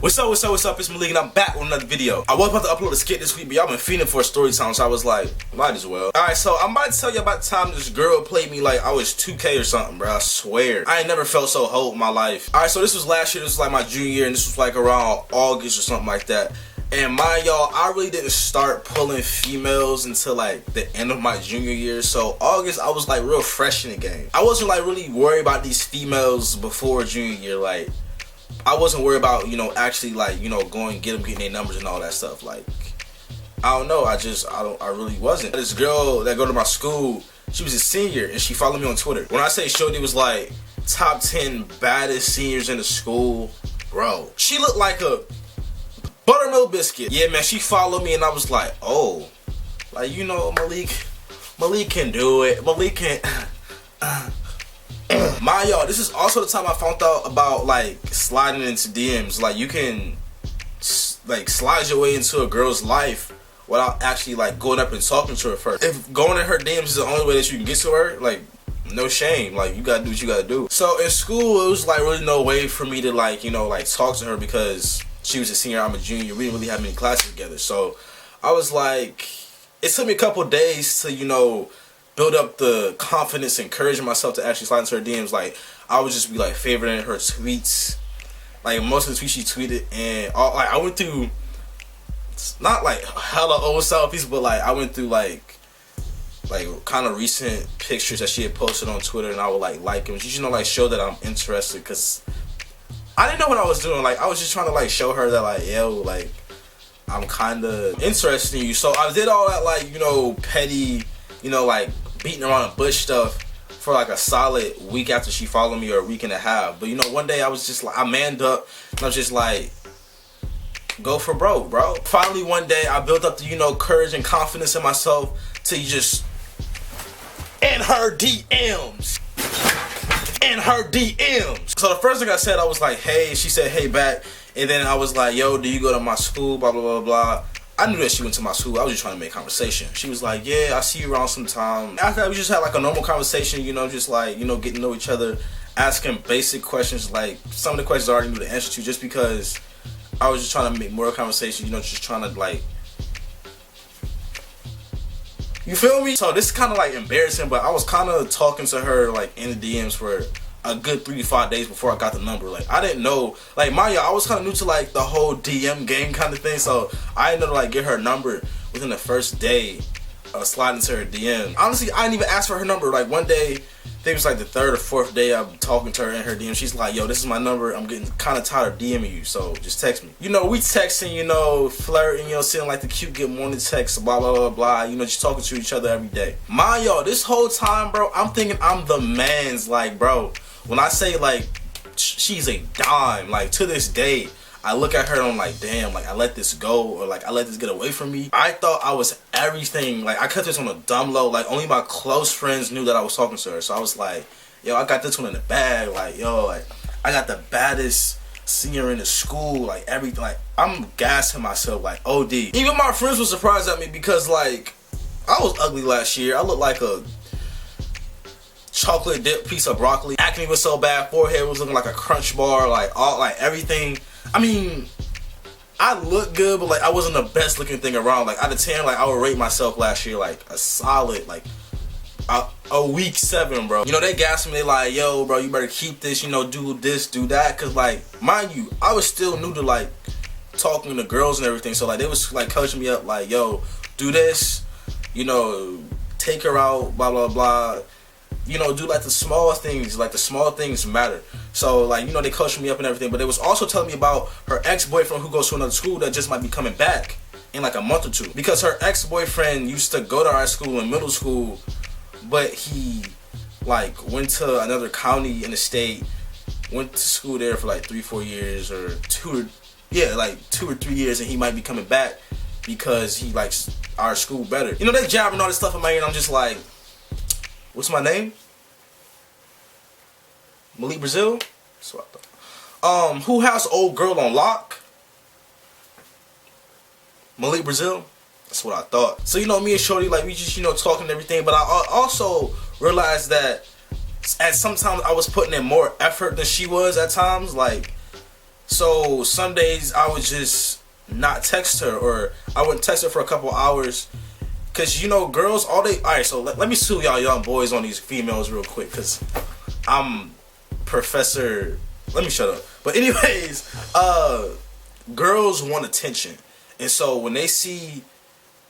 What's up, it's Malik and I'm back with another video. I was about to upload a skit this week, but y'all been feeding for a story time, so I was like, might as well. Alright, so I'm about to tell you about the time this girl played me like I was 2K or something, bro. I swear. I ain't never felt so whole in my life. Alright, so this was last year, this was like my junior year, and this was like around August or something like that. And mind y'all, I really didn't start pulling females until like the end of my junior year. So August, I was like real fresh in the game. I wasn't like really worried about these females before junior year. Like, I wasn't worried about, actually like, going and getting their numbers and all that stuff. Like, I don't know. I really wasn't. This girl that go to my school, she was a senior and she followed me on Twitter. When I say shorty was like top 10 baddest seniors in the school, bro, she looked like a buttermilk biscuit. Yeah, man, she followed me and I was like, oh, like, Malik can do it. Malik can. My y'all, this is also the time I found out about like sliding into DMs. Like, you can like slide your way into a girl's life without actually like going up and talking to her first. If going in her DMs is the only way that you can get to her, like, no shame. Like, you gotta do what you gotta do. So in school, it was like really no way for me to like, like talk to her because she was a senior, I'm a junior. We didn't really have many classes together. So I was like, it took me a couple days to, build up the confidence, encouraging myself to actually slide into her DMs. Like, I would just be like favoriting her tweets. Like, most of the tweets she tweeted, and I went through, not like hella old selfies, but like I went through like kind of recent pictures that she had posted on Twitter, and I would like them. Just like show that I'm interested, because I didn't know what I was doing. Like, I was just trying to like show her that like, yo, like, I'm kind of interested in you. So I did all that like, petty, like beating around the bush stuff for like a solid week after she followed me, or a week and a half. But one day I was just like, I manned up and I was just like, go for broke, bro. Finally one day I built up the, courage and confidence in myself to just in her DMs. In her DMs. So the first thing I said, I was like, hey. She said, hey back. And then I was like, yo, do you go to my school? Blah, blah, blah, blah. I knew that she went to my school. I was just trying to make conversation. She was like, yeah, I see you around sometime. After that, we just had like a normal conversation, just like, getting to know each other, asking basic questions. Like, some of the questions I already knew the answer to, just because I was just trying to make more conversation, just trying to like, you feel me? So this is kind of like embarrassing, but I was kind of talking to her like in the DMs for a good 3 to 5 days before I got the number. Like, I didn't know, like, Maya, I was kind of new to like the whole DM game kind of thing, so I didn't know to like get her number within the first day of sliding to her DM. Honestly, I didn't even ask for her number. Like, one day, I think it was like the 3rd or 4th day I'm talking to her in her DM. She's like, yo, this is my number. I'm getting kind of tired of DMing you, so just text me. We texting, flirting, sending like the cute good morning text, blah, blah, blah, blah. Just talking to each other every day. Mind y'all, this whole time, bro, I'm thinking I'm the man's, like, bro. When I say like she's a dime, like to this day, I look at her and I'm like, damn, like I let this go, or like I let this get away from me. I thought I was everything. Like, I kept this on a dumb low. Like, only my close friends knew that I was talking to her. So I was like, yo, I got this one in the bag. Like, yo, like I got the baddest senior in the school. Like, everything. Like, I'm gassing myself like OD. Even my friends were surprised at me because like I was ugly last year. I looked like a chocolate dip piece of broccoli. Acne was so bad. Forehead was looking like a crunch bar. Like, everything. I mean, I looked good, but like I wasn't the best looking thing around. Like, out of 10, like I would rate myself last year like a solid, like a week 7, bro. They gassed me. They like, yo, bro, you better keep this. Do this, do that. Cause like, mind you, I was still new to like talking to girls and everything. So like, they was like coaching me up. Like, yo, do this. Take her out. Blah blah blah. Do like the small things. Like, the small things matter. So like, they coached me up and everything, but they was also telling me about her ex-boyfriend who goes to another school that just might be coming back in like a month or 2. Because her ex-boyfriend used to go to our school in middle school, but he like went to another county in the state, went to school there for like 3-4 years, or 2 or 3 years, and he might be coming back because he likes our school better. They jabbing all this stuff in my ear, and I'm just like, what's my name? Malik Brazile? That's what I thought. Who has old girl on lock? Malik Brazile? That's what I thought. So me and Shorty, like, we just talking and everything, but I also realized that at sometimes I was putting in more effort than she was at times. Like, So some days I would just not text her, or I wouldn't text her for a couple hours. Cause you know, girls all day. All right, so let me sue y'all young boys on these females real quick, cause I'm Professor. Let me shut up. But anyways, girls want attention, and so when they see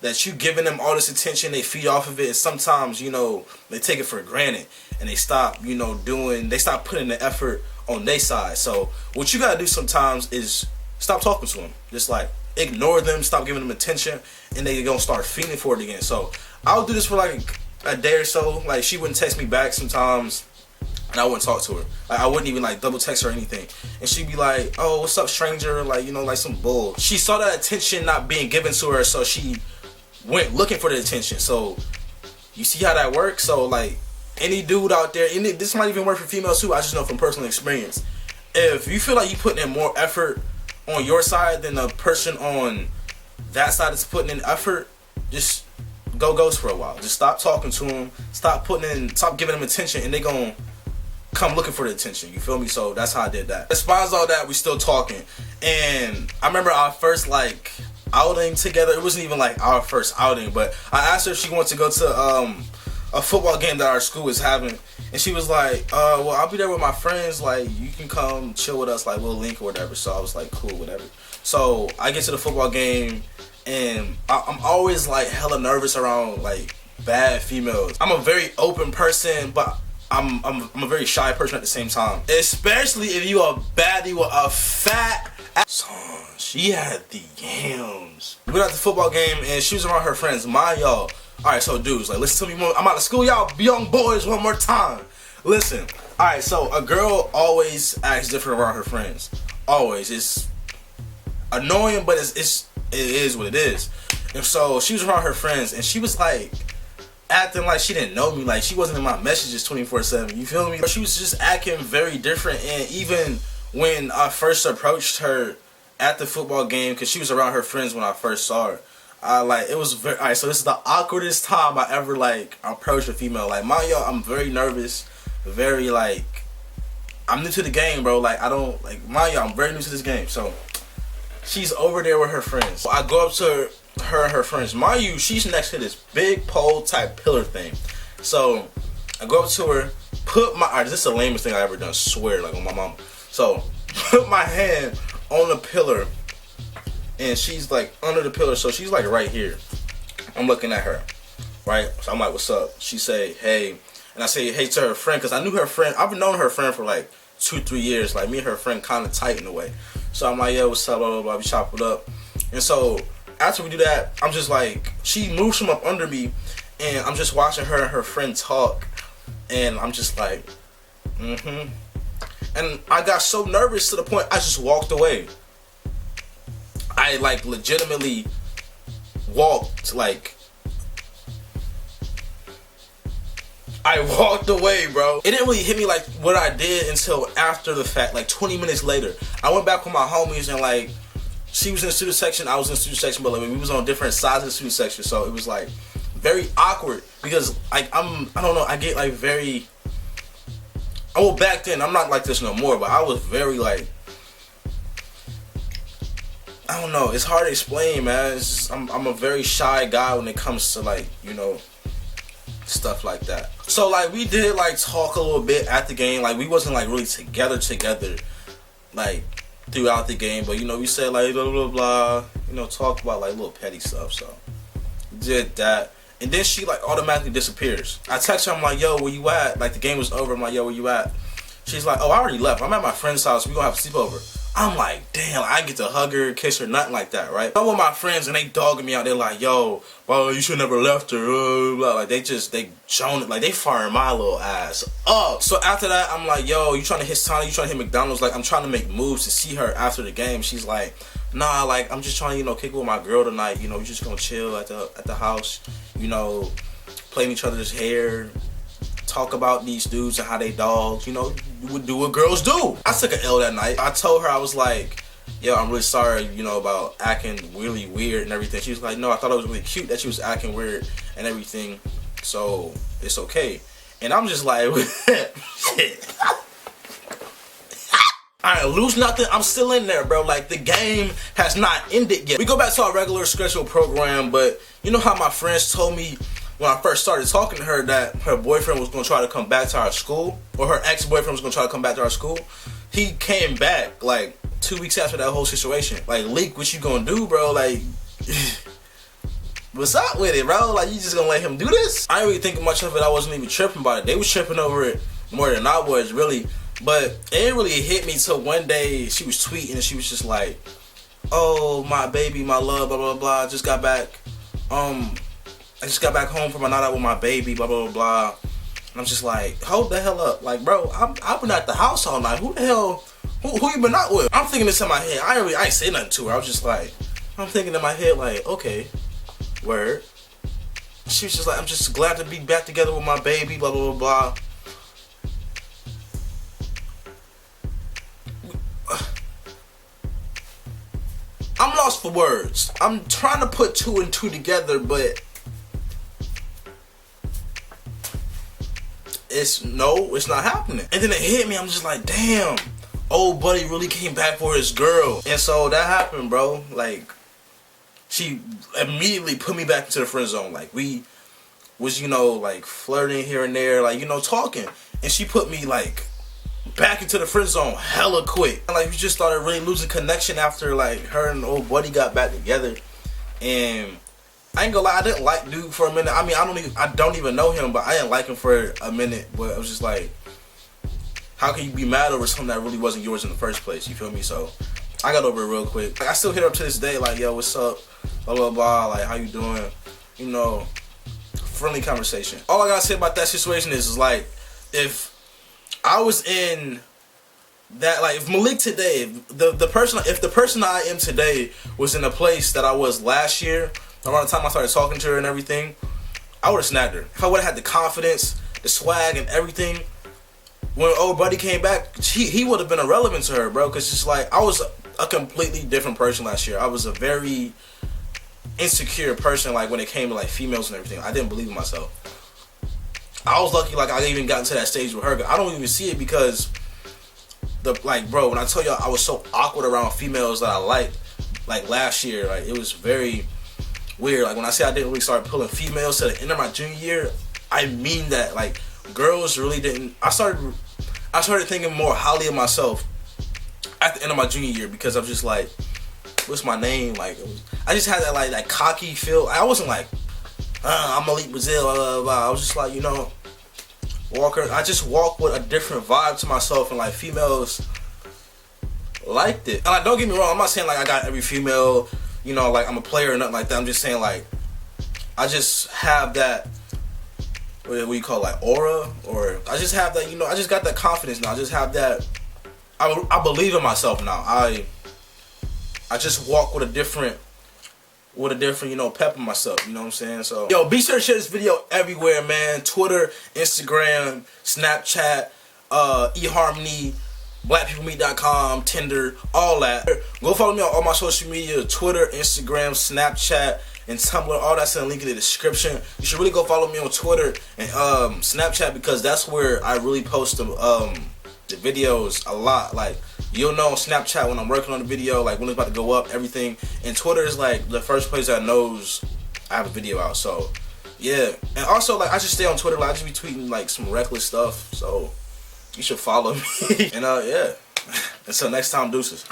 that you giving them all this attention, they feed off of it, and sometimes, you know, they take it for granted, and they stop, you know, they stop putting the effort on their side. So what you gotta do sometimes is stop talking to them. Just like ignore them, stop giving them attention, and they gonna start feeling for it again. So I'll do this for like a day or so. Like, she wouldn't text me back sometimes, and I wouldn't talk to her. Like, I wouldn't even like double text her or anything. And she'd be like, "Oh, what's up, stranger?" Like, you know, like some bull. She saw that attention not being given to her, so she went looking for the attention. So you see how that works? So like, any dude out there, and this might even work for females too, I just know from personal experience. If you feel like you putting in more effort on your side than the person on that side is putting in effort, just go ghost for a while. Just stop talking to them, stop giving them attention, and they gonna come looking for the attention. You feel me? So that's how I did that. Despite all that, we still talking. And I remember our first like outing together. It wasn't even like our first outing, but I asked her if she wanted to go to a football game that our school is having, and she was like, well, I'll be there with my friends, like, you can come chill with us, like, we'll link or whatever. So I was like, cool, whatever. So I get to the football game, and I'm always like hella nervous around like bad females. I'm a very open person, but I'm a very shy person at the same time, especially if you a baddie with a fat ass. She had the yams. We went out to the football game, and she was around her friends. Mind y'all. Alright, so dudes, like, listen to me more. I'm out of school, y'all young boys, one more time. Listen. Alright, so a girl always acts different around her friends. Always. It's annoying, but it is what it is. And so she was around her friends, and she was like acting like she didn't know me. Like, she wasn't in my messages 24/7. You feel me? She was just acting very different. And even when I first approached her at the football game, because she was around her friends when I first saw her, it was very, alright, so this is the awkwardest time I ever like approached a female. Like, mind y'all, I'm very nervous, very like, I'm new to the game, bro. Like, I don't, like, mind y'all, I'm very new to this game. So she's over there with her friends. I go up to her and her friends. Mind you, she's next to this big pole type pillar thing. So I go up to her, alright, this is the lamest thing I ever done, swear, like, on my mom. So put my hand on the pillar, and she's like under the pillar, so she's like right here. I'm looking at her, right? So I'm like, "What's up?" She say, "Hey," and I say, "Hey" to her friend, because I knew her friend. I've known her friend for like 2-3 years. Like, me and her friend kind of tight in a way. So I'm like, "Yo, what's up?" Blah blah blah. We chop it up, and so after we do that, I'm just like, she moves from up under me, and I'm just watching her and her friend talk, and I'm just like, and I got so nervous to the point I just walked away. I like legitimately walked, like, I walked away, bro. It didn't really hit me like what I did until after the fact, like 20 minutes later. I went back with my homies, and like, she was in the student section, I was in the student section, but like, we was on different sides of the student section, so it was like very awkward, because like, I don't know, I get like very, well, back then, I'm not like this no more, but I was very like, I don't know, it's hard to explain, man. It's just, I'm a very shy guy when it comes to like, you know, stuff like that. So like, we did like talk a little bit at the game. Like, we wasn't like really together like throughout the game, but you know, we said like blah blah blah, you know, talk about like little petty stuff. So did that, and then she like automatically disappears. I text her, I'm like, "Yo, where you at?" Like, the game was over. I'm like, "Yo, where you at?" She's like, "Oh, I already left. I'm at my friend's house. We gonna have a sleepover." I'm like, damn, I get to hug her, kiss her, nothing like that, right? I'm with my friends, and they dogging me out. They're like, "Yo, well, you should never left her." Blah, blah. Like, they shown it, like, they firing my little ass up. So after that, I'm like, "Yo, you trying to hit Sonic? You trying to hit McDonald's?" Like, I'm trying to make moves to see her after the game. She's like, "Nah, like, I'm just trying to, you know, kick it with my girl tonight. You know, we just gonna chill at the house, you know, play in each other's hair, talk about these dudes and how they dogs, you know, would do what girls do." I took an L that night. I told her, I was like, "Yo, I'm really sorry, you know, about acting really weird and everything." She was like, "No, I thought it was really cute that she was acting weird and everything, so it's okay." And I'm just like, shit. I ain't lose nothing. I'm still in there, bro. Like, the game has not ended yet. We go back to our regular schedule program, but you know how my friends told me when I first started talking to her that her boyfriend was going to try to come back to our school, or her ex-boyfriend was going to try to come back to our school? He came back, like, 2 weeks after that whole situation. Like, Leak, what you gonna do, bro? Like, what's up with it, bro? Like, you just gonna let him do this? I ain't really thinking much of it. I wasn't even tripping about it. They was tripping over it more than I was, really. But it didn't really hit me till one day she was tweeting and she was just like, oh, my baby, my love, blah, blah, blah. I just got back home from a night out with my baby, blah, blah, blah, blah. And I'm just like, hold the hell up. Like, bro, I've been at the house all night. Who the hell, who you been out with? I'm thinking this in my head. I ain't say nothing to her. I was just like, I'm thinking in my head, like, okay, word. She was just like, I'm just glad to be back together with my baby, blah, blah, blah, blah. I'm lost for words. I'm trying to put two and two together, but it's not happening. And then it hit me. I'm just like, damn, old buddy really came back for his girl. And so that happened, bro. Like, she immediately put me back into the friend zone. Like, we was, you know, like flirting here and there, like, you know, talking. And she put me like back into the friend zone hella quick. And like, we just started really losing connection after like her and old buddy got back together. And I ain't gonna lie, I didn't like dude for a minute. I mean, I don't even know him, but I didn't like him for a minute. But I was just like, how can you be mad over something that really wasn't yours in the first place? You feel me? So I got over it real quick. Like, I still hit her up to this day, like, yo, what's up? Blah, blah, blah. Like, how you doing? You know, friendly conversation. All I gotta say about that situation is like, if I was in that, like, if Malik today, if the person I am today was in a place that I was last year, around the time I started talking to her and everything, I would have snagged her. If I would have had the confidence, the swag, and everything, when old buddy came back, he would have been irrelevant to her, bro. Because it's like, I was a completely different person last year. I was a very insecure person, like, when it came to like females and everything. I didn't believe in myself. I was lucky, like, I even got to that stage with her. I don't even see it because bro, when I tell y'all I was so awkward around females that I liked, like, last year, like, it was very weird. Like, when I say I didn't really start pulling females to the end of my junior year, I mean that. Like, girls really didn't. I started thinking more highly of myself at the end of my junior year because I was just like, what's my name? Like, I just had that, like, that cocky feel. I wasn't like, I'm Malik Brazile, blah, blah, blah. I was just like, you know, I just walk with a different vibe to myself, and like, females liked it. And like, don't get me wrong, I'm not saying like I got every female, you know, like I'm a player or nothing like that. I'm just saying, like, I just have that, what do you call it, like, aura, or I just have that, you know, I just got that confidence now. I just have that, I believe in myself now. I just walk with a different, you know, pep in myself, you know what I'm saying? So, yo, be sure to share this video everywhere, man. Twitter, Instagram, Snapchat, eHarmony, blackpeoplemeet.com, Tinder, all that. Go follow me on all my social media, Twitter, Instagram, Snapchat, and Tumblr. All that's in the link in the description. You should really go follow me on Twitter and Snapchat, because that's where I really post the videos a lot. Like, you'll know on Snapchat when I'm working on the video, like when it's about to go up, everything. And Twitter is like the first place that knows I have a video out. So yeah. And also, like, I just stay on Twitter. Like, I just be tweeting like some reckless stuff. So you should follow me. And yeah. Until next time, deuces.